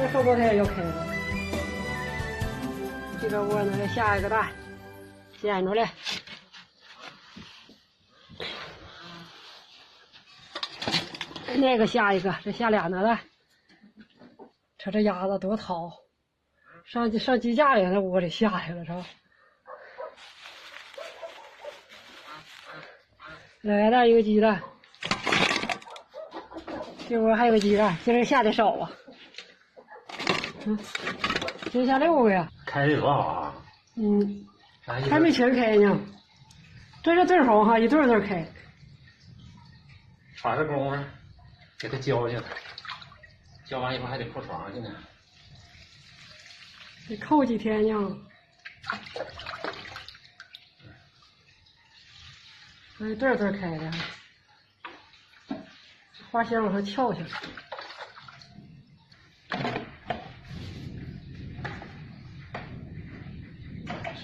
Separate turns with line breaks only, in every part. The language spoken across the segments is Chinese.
这手昨天又开了。这个窝呢，下一个蛋，煎着嘞。那个下一个，这下俩呢蛋。瞅这鸭子多淘，上鸡架里那窝里下去了，是吧？两个蛋一个鸡蛋，这窝还有个鸡蛋，今儿下的少啊。今儿下6个呀。
开的多好啊！
还没全开呢，这是对缝哈，一对对开。
耍这功夫，给它浇去了，浇完以后还得铺床去呢。
得扣几天呢？一对对开的，花线往上翘去了。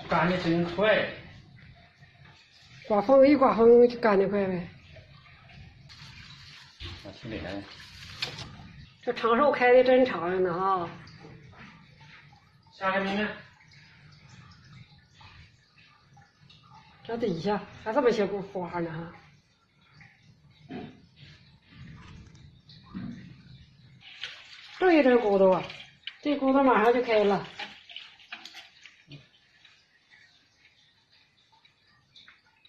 干的真快，
刮风一刮风就干得快呗。
挺厉害。
这长寿开的真长呢啊！
下海明呢？
这底下还这么些花呢哈。对，这骨头啊，这骨头马上就开了。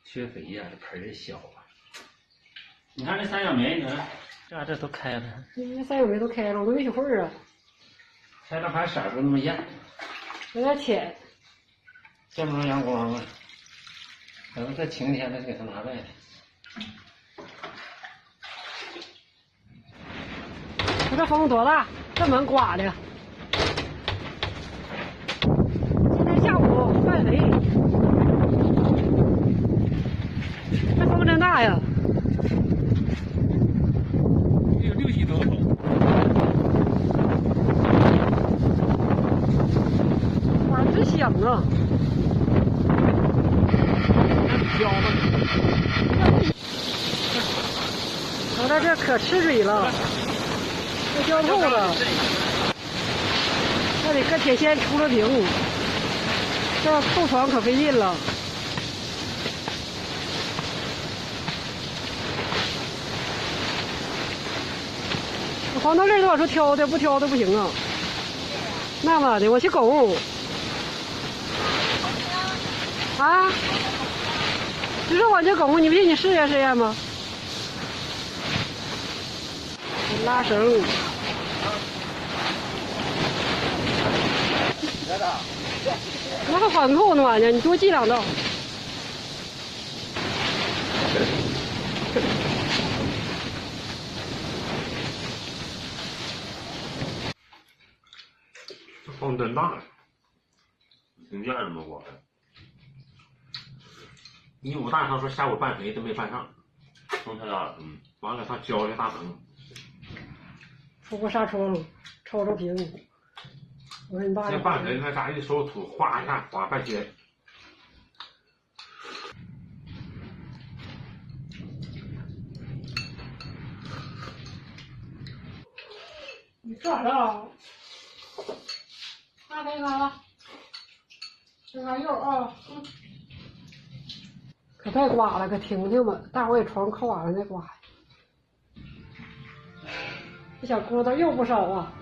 缺肥呀，这盆儿小啊。你看这三角梅，你看这都开了。
那三角梅都开了，我都没学会儿啊。
开了还色不那么艳，
有点浅。
见不着阳光了。等到这晴天了，就给它拿来。
这风多大？这门刮的。今天下午半雷，这风真大呀！
有60多风。
花真香啊！
焦吧。
我在这可吃水了，这浇透了。那得搁铁锨出了顶，这要扣床可费劲了。黄豆粒都往出挑的，不挑的不行啊。那么的，我去拱。啊？只是往这拱，你不信你试验试验吗？拉绳。那还缓扣呢玩意儿，你多系2道。
这风真大，听见了吗？我1午大，他说下午拌肥都没拌上，风太大了。完了他浇的大棚。
出过纱窗，抽平。我跟你爸。
这拌肥那啥一收土，哗一下滑半天。
你吃啥啊？那给你拿了，这个肉啊。可别刮了，可听听吧，大伙给床扣完了再刮。这小疙瘩又不少啊。